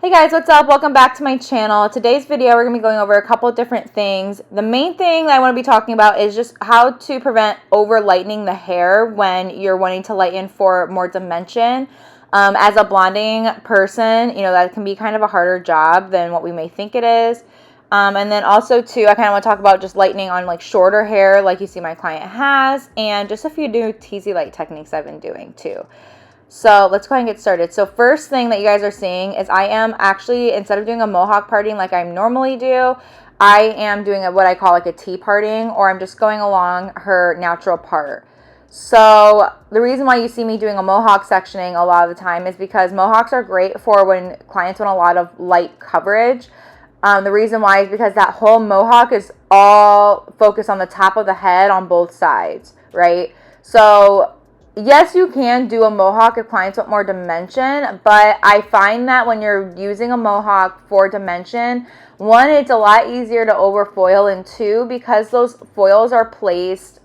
Hey guys, what's up? Welcome back to my channel. Today's video, we're going to be going over a couple of different things. The main thing that I want to be talking about is just how to prevent over lightening the hair when you're wanting to lighten for more dimension. As a blonding person, that can be kind of a harder job than what we may think it is. And then also too, I kind of want to talk about just lightening on like shorter hair like you see my client has, and just a few new teasy light techniques I've been doing too. So let's go ahead and get started. So first thing that you guys are seeing is I am actually, instead of doing a mohawk parting like I normally do, I am doing what I call like a T parting, or I'm just going along her natural part. So the reason why you see me doing a mohawk sectioning a lot of the time is because mohawks are great for when clients want a lot of light coverage. The reason why is because that whole mohawk is all focused on the top of the head on both sides, right? So yes, you can do a mohawk if clients want more dimension, but I find that when you're using a mohawk for dimension, one, it's a lot easier to overfoil, and two, because those foils are placed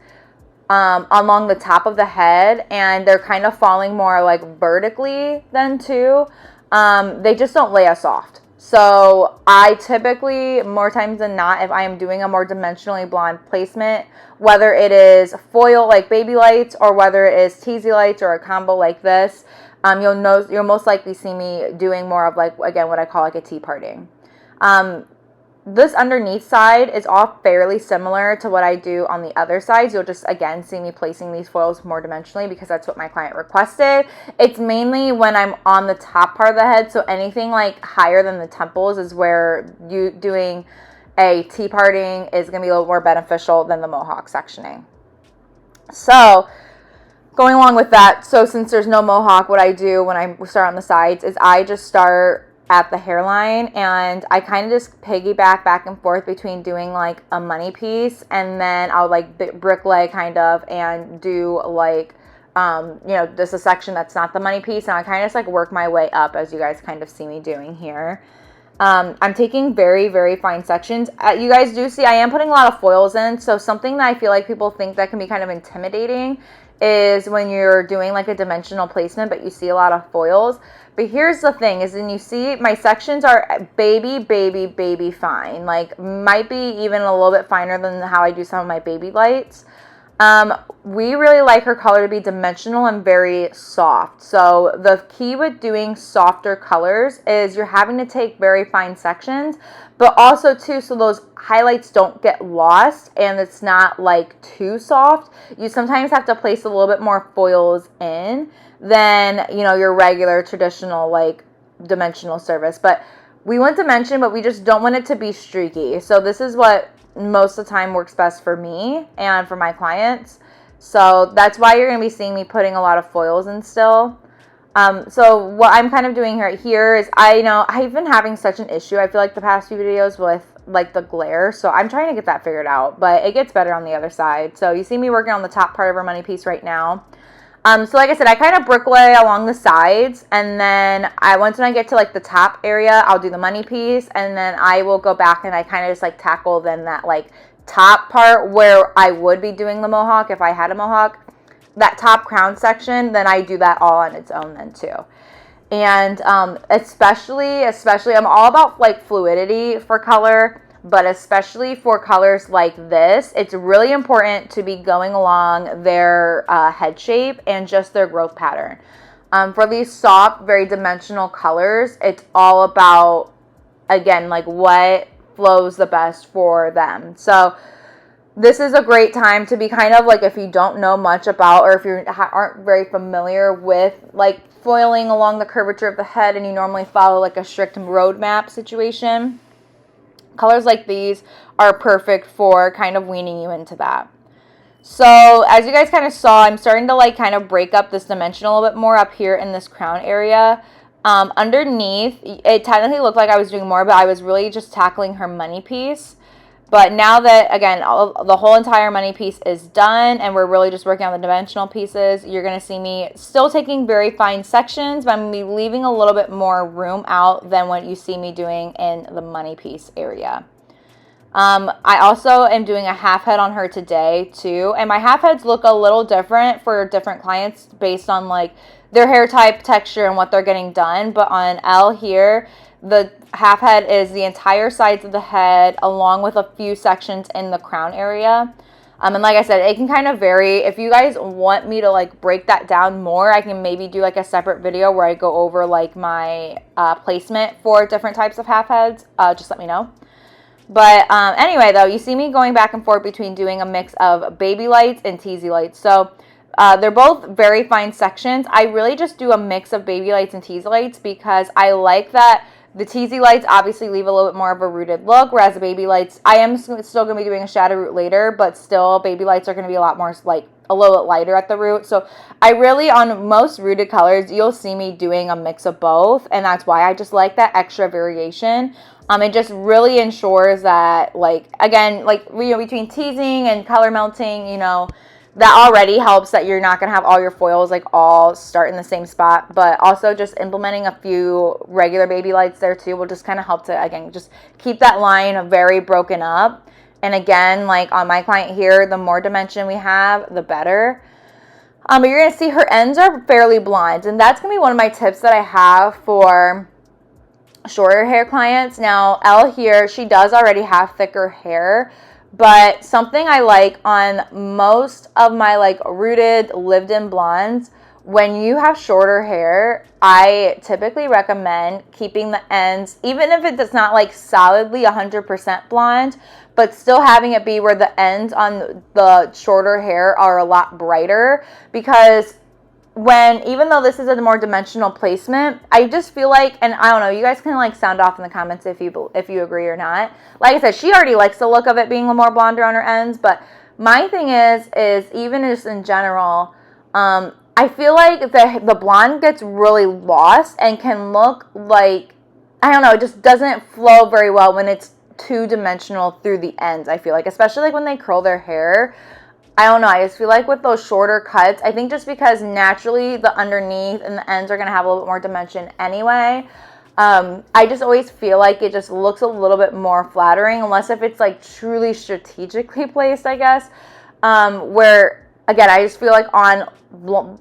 along the top of the head and they're kind of falling more like vertically than two, they just don't lay as soft. So I typically, more times than not, if I am doing a more dimensionally blonde placement, whether it is foil like baby lights or whether it is teasy lights or a combo like this, you'll most likely see me doing more of like, again, what I call like a T parting. This underneath side is all fairly similar to what I do on the other sides. You'll just, again, see me placing these foils more dimensionally because that's what my client requested. It's mainly when I'm on the top part of the head, so anything like higher than the temples is where you doing a T parting is going to be a little more beneficial than the mohawk sectioning. So going along with that, so since there's no mohawk, what I do when I start on the sides is I just start at the hairline, and I kind of just piggyback back and forth between doing like a money piece, and then I'll like bricklay kind of and do like just a section that's not the money piece, and I kind of just like work my way up as you guys kind of see me doing here. I'm taking very, very fine sections. You guys do see I am putting a lot of foils in, so something that I feel like people think that can be kind of intimidating is when you're doing like a dimensional placement but you see a lot of foils. But here's the thing is, when you see my sections are baby fine, like might be even a little bit finer than how I do some of my baby lights. We really like her color to be dimensional and very soft. So the key with doing softer colors is you're having to take very fine sections, but also too, so those highlights don't get lost and it's not like too soft. You sometimes have to place a little bit more foils in than, your regular traditional like dimensional service. But we want dimension, but we just don't want it to be streaky. So this is what most of the time works best for me and for my clients. So that's why you're going to be seeing me putting a lot of foils in still. So what I'm kind of doing right here is I've been having such an issue, I feel like, the past few videos with like the glare. So I'm trying to get that figured out, but it gets better on the other side. So you see me working on the top part of our money piece right now. So like I said, I kind of bricklay along the sides, and then once when I get to like the top area, I'll do the money piece, and then I will go back and I kind of just like tackle then that like top part where I would be doing the mohawk if I had a mohawk. That top crown section, then I do that all on its own then too. And especially I'm all about like fluidity for color, but especially for colors like this, it's really important to be going along their head shape and just their growth pattern. For these soft, very dimensional colors, it's all about, again, like what flows the best for them. So this is a great time to be kind of like, if you don't know much about, or if you aren't very familiar with like foiling along the curvature of the head and you normally follow like a strict roadmap situation, colors like these are perfect for kind of weaning you into that. So as you guys kind of saw, I'm starting to like kind of break up this dimension a little bit more up here in this crown area. Underneath, it technically looked like I was doing more, but I was really just tackling her money piece. But now that, again, the whole entire money piece is done and we're really just working on the dimensional pieces, you're going to see me still taking very fine sections, but I'm going to be leaving a little bit more room out than what you see me doing in the money piece area. I also am doing a half head on her today too, and my half heads look a little different for different clients based on like their hair type, texture, and what they're getting done. But on L here, the half head is the entire sides of the head along with a few sections in the crown area. And like I said, it can kind of vary. If you guys want me to like break that down more, I can maybe do like a separate video where I go over like my placement for different types of half heads. Just let me know. But anyway, though, you see me going back and forth between doing a mix of baby lights and teasy lights. So they're both very fine sections. I really just do a mix of baby lights and teasy lights because I like that the teasy lights obviously leave a little bit more of a rooted look, whereas the baby lights, I am still going to be doing a shadow root later, but still baby lights are going to be a lot more like a little bit lighter at the root. So I really, on most rooted colors, you'll see me doing a mix of both, and that's why I just like that extra variation. It just really ensures that, like, again, like, you know, between teasing and color melting, you know, that already helps that you're not going to have all your foils, like, all start in the same spot. But also just implementing a few regular baby lights there, too, will just kind of help to, again, just keep that line very broken up. And, again, like, on my client here, the more dimension we have, the better. But you're going to see her ends are fairly blonde. And that's going to be one of my tips that I have for shorter hair clients. Now, Elle here, she does already have thicker hair, but something I like on most of my like rooted lived-in blondes, when you have shorter hair, I typically recommend keeping the ends, even if it does not like solidly 100% blonde, but still having it be where the ends on the shorter hair are a lot brighter, because even though this is a more dimensional placement, I just feel like, and I don't know, you guys can like sound off in the comments if you agree or not. Like I said, she already likes the look of it being a more blonder on her ends, but my thing is even just in general, I feel like the blonde gets really lost and can look like, I don't know, it just doesn't flow very well when it's two-dimensional through the ends, I feel like, especially like when they curl their hair. I don't know, I just feel like with those shorter cuts, I think just because naturally the underneath and the ends are going to have a little bit more dimension anyway, I just always feel like it just looks a little bit more flattering, unless if it's like truly strategically placed, I guess, where, again, I just feel like on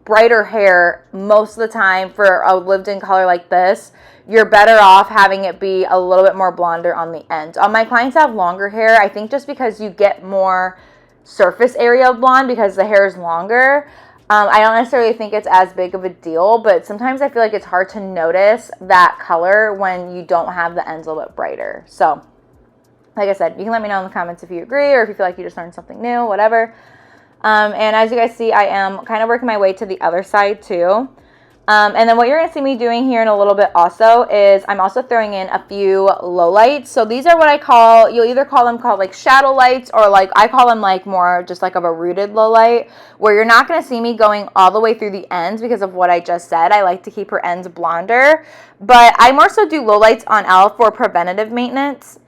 brighter hair, most of the time for a lived-in color like this, you're better off having it be a little bit more blonder on the end. My clients have longer hair, I think just because you get more surface area of blonde because the hair is longer. I don't necessarily think it's as big of a deal, but sometimes I feel like it's hard to notice that color when you don't have the ends a little bit brighter. So, like I said, you can let me know in the comments if you agree or if you feel like you just learned something new, whatever. And as you guys see, I am kind of working my way to the other side too. And then what you're going to see me doing here in a little bit also is I'm also throwing in a few low lights. So these are what I call, you'll either call them like shadow lights, or like I call them like more just like of a rooted low light, where you're not going to see me going all the way through the ends because of what I just said. I like to keep her ends blonder, but I more so do low lights on Elle for preventative maintenance.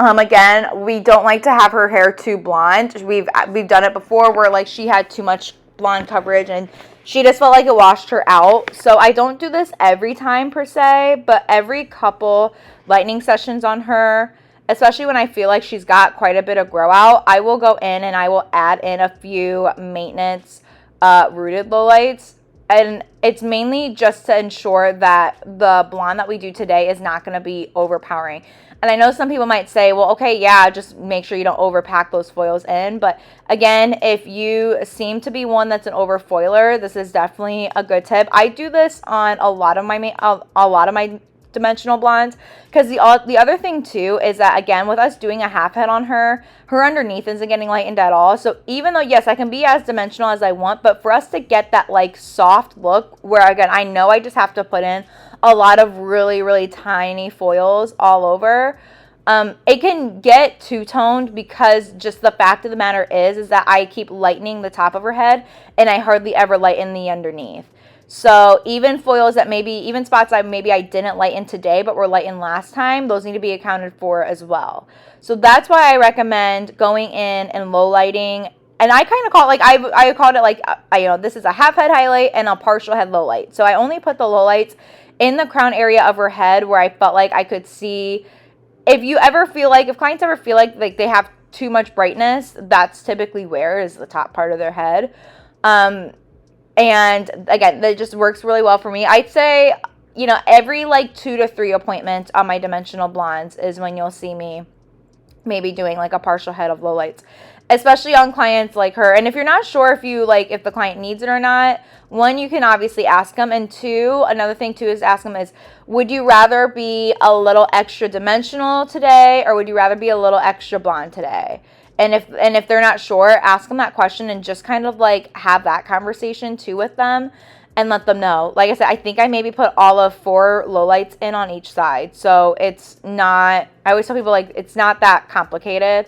Again, we don't like to have her hair too blonde. We've done it before where like she had too much blonde coverage and she just felt like it washed her out. So I don't do this every time per se, but every couple lightening sessions on her, especially when I feel like she's got quite a bit of grow out, I will go in and I will add in a few maintenance rooted lowlights. And it's mainly just to ensure that the blonde that we do today is not going to be overpowering. And I know some people might say, well, okay, yeah, just make sure you don't overpack those foils in. But again, if you seem to be one that's an overfoiler, this is definitely a good tip. I do this on a lot of my dimensional blondes, because the other thing too is that, again, with us doing a half head on her underneath isn't getting lightened at all. So even though, yes, I can be as dimensional as I want, but for us to get that like soft look where, again, I know I just have to put in a lot of really, really tiny foils all over, it can get two-toned, because just the fact of the matter is that I keep lightening the top of her head and I hardly ever lighten the underneath. So even foils that even spots I didn't lighten today but were lightened last time, those need to be accounted for as well. So that's why I recommend going in and low lighting. And I kind of call it like, I called it like, this is a half head highlight and a partial head low light. So I only put the low lights in the crown area of her head where I felt like I could see. If clients ever feel like they have too much brightness, that's typically where is the top part of their head. And again, that just works really well for me. I'd say, you know, every like 2 to 3 appointments on my dimensional blondes is when you'll see me maybe doing like a partial head of lowlights, especially on clients like her. And if you're not sure if you like, if the client needs it or not, one, you can obviously ask them. And two, another thing too is ask them is, would you rather be a little extra dimensional today, or would you rather be a little extra blonde today? And if they're not sure, ask them that question and just kind of like have that conversation too with them and let them know. Like I said, I think I maybe put all of 4 lowlights in on each side. So it's not, I always tell people like it's not that complicated.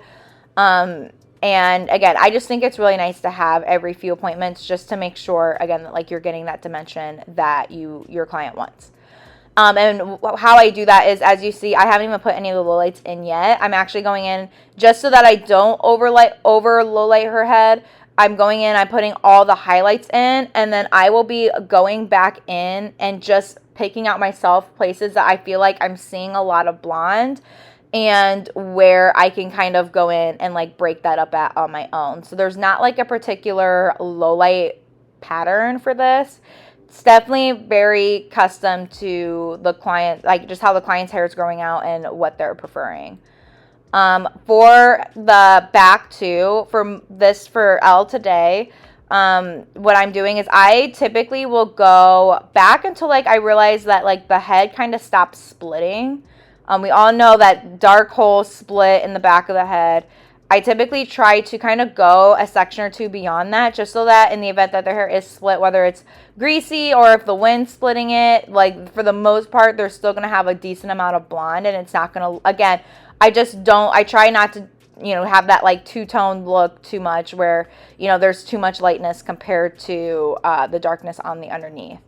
And again, I just think it's really nice to have every few appointments just to make sure, again, that like you're getting that dimension that your client wants. And how I do that is, as you see, I haven't even put any of the lowlights in yet. I'm actually going in just so that I don't over lowlight her head. I'm going in, I'm putting all the highlights in, and then I will be going back in and just picking out myself places that I feel like I'm seeing a lot of blonde and where I can kind of go in and like break that up on my own. So there's not like a particular lowlight pattern for this. It's definitely very custom to the client, like just how the client's hair is growing out and what they're preferring. For the back too, for Elle today, what I'm doing is I typically will go back until like I realize that like the head kind of stops splitting. We all know that dark hole split in the back of the head. I typically try to kind of go a section or two beyond that, just so that in the event that their hair is split, whether it's greasy or if the wind's splitting it, like for the most part, they're still going to have a decent amount of blonde, and it's not going to, again, I try not to, you know, have that like two-tone look too much where, you know, there's too much lightness compared to the darkness on the underneath.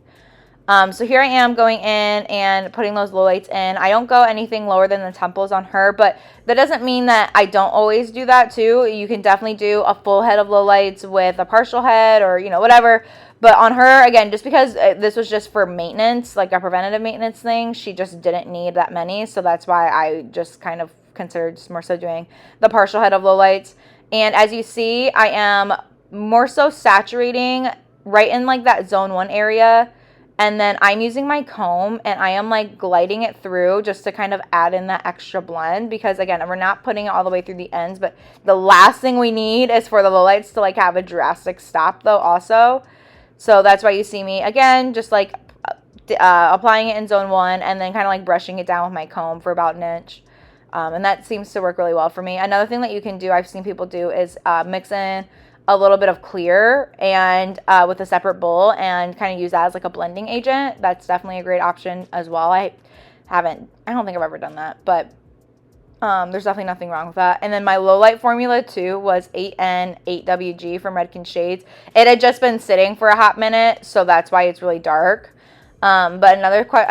So here I am going in and putting those lowlights in. I don't go anything lower than the temples on her, but that doesn't mean that I don't always do that too. You can definitely do a full head of lowlights with a partial head or, you know, whatever. But on her, again, just because this was just for maintenance, like a preventative maintenance thing, she just didn't need that many. So that's why I just kind of considered more so doing the partial head of lowlights. And as you see, I am more so saturating right in like that zone 1 area. And then I'm using my comb and I am like gliding it through just to kind of add in that extra blend, because again, we're not putting it all the way through the ends, but the last thing we need is for the lowlights to like have a drastic stop though also. So that's why you see me again, just like applying it in zone 1 and then kind of like brushing it down with my comb for about an inch. And that seems to work really well for me. Another thing that you can do, I've seen people do, is mix in a little bit of clear and with a separate bowl and kind of use that as like a blending agent. That's definitely a great option as well. I don't think I've ever done that, but there's definitely nothing wrong with that. And then my low light formula too was 8N 8WG from Redken Shades. It had just been sitting for a hot minute, so that's why it's really dark. But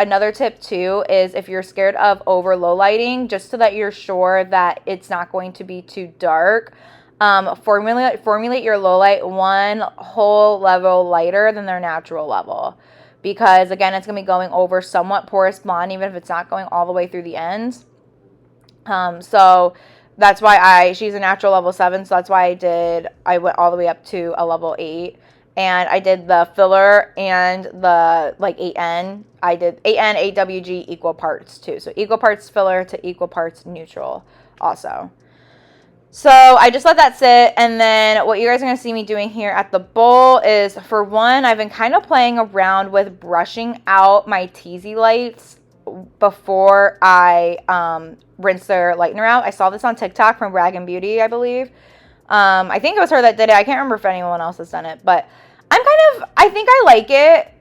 another tip too is if you're scared of over low lighting, just so that you're sure that it's not going to be too dark, formulate your low light 1 whole level lighter than their natural level, because again, it's going to be going over somewhat porous blonde, even if it's not going all the way through the ends. So that's why she's a natural level 7, so that's why I went all the way up to a level 8, and I did the filler and the like 8N. I did 8N 8WG equal parts too, so equal parts filler to equal parts neutral also. So I just let that sit, and then what you guys are going to see me doing here at the bowl is, for one, I've been kind of playing around with brushing out my teasy lights before I rinse their lightener out. I saw this on TikTok from Rag & Beauty, I believe. I think it was her that did it. I can't remember if anyone else has done it, but I think I like it.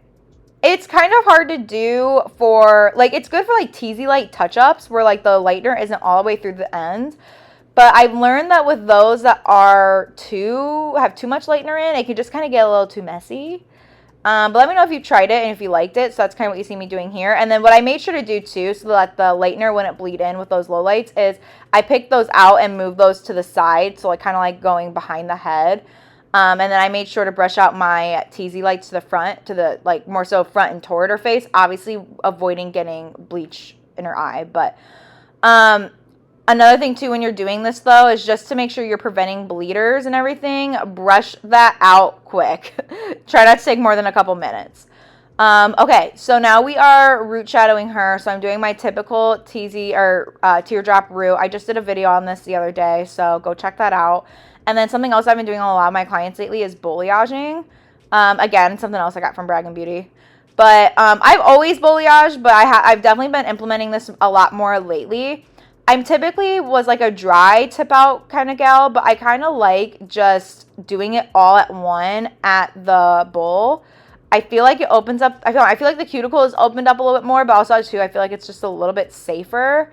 It's kind of hard to do for, like, it's good for like teasy light touch-ups where like the lightener isn't all the way through the ends. But I've learned that with those that have too much lightener in, it can just kind of get a little too messy. But let me know if you tried it and if you liked it. So that's kind of what you see me doing here. And then what I made sure to do too, so that the lightener wouldn't bleed in with those lowlights, is I picked those out and moved those to the side. So like kind of like going behind the head. And then I made sure to brush out my teasy lights to the front, to the like more so front and toward her face, obviously avoiding getting bleach in her eye. But Another thing too when you're doing this though is just to make sure you're preventing bleeders and everything, brush that out quick. Try not to take more than a couple minutes. Okay, so now we are root shadowing her. So I'm doing my typical TZ or teardrop root. I just did a video on this the other day, so go check that out. And then something else I've been doing on a lot of my clients lately is balayaging. Again, something else I got from Brag and Beauty. But I've always balayaged, but I've definitely been implementing this a lot more lately. I'm typically was like a dry tip out kind of gal, but I kind of like just doing it all at one at the bowl. I feel like it opens up. I feel like the cuticle is opened up a little bit more, but also too, I feel like it's just a little bit safer.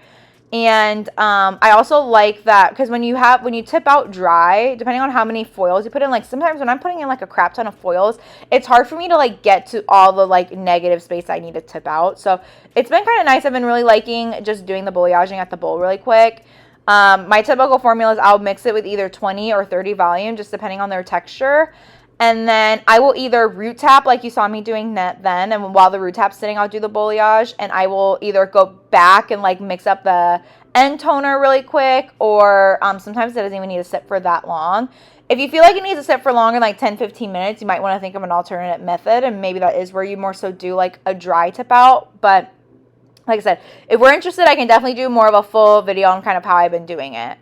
And I also like that because when you tip out dry, depending on how many foils you put in, like sometimes when I'm putting in like a crap ton of foils, it's hard for me to like get to all the like negative space I need to tip out. So it's been kind of nice. I've been really liking just doing the balayaging at the bowl really quick. My typical formula is I'll mix it with either 20 or 30 volume, just depending on their texture. And then I will either root tap like you saw me doing that then, and while the root tap's sitting, I'll do the balayage, and I will either go back and like mix up the end toner really quick, or sometimes it doesn't even need to sit for that long. If you feel like it needs to sit for longer, like 10-15 minutes, you might want to think of an alternate method, and maybe that is where you more so do like a dry tip out. But like I said, if we're interested, I can definitely do more of a full video on kind of how I've been doing it.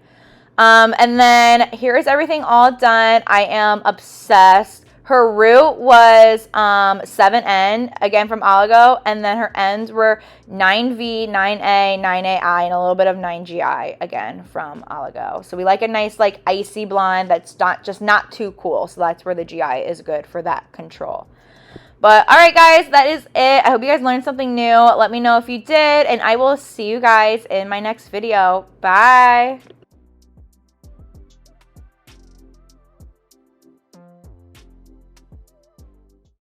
And then here is everything all done. I am obsessed. Her root was 7N, again from Oligo, and then her ends were 9V, 9A, 9AI, and a little bit of 9GI, again from Oligo. So we like a nice like icy blonde that's not too cool. So that's where the GI is good for that control. But all right, guys, that is it. I hope you guys learned something new. Let me know if you did, and I will see you guys in my next video. Bye.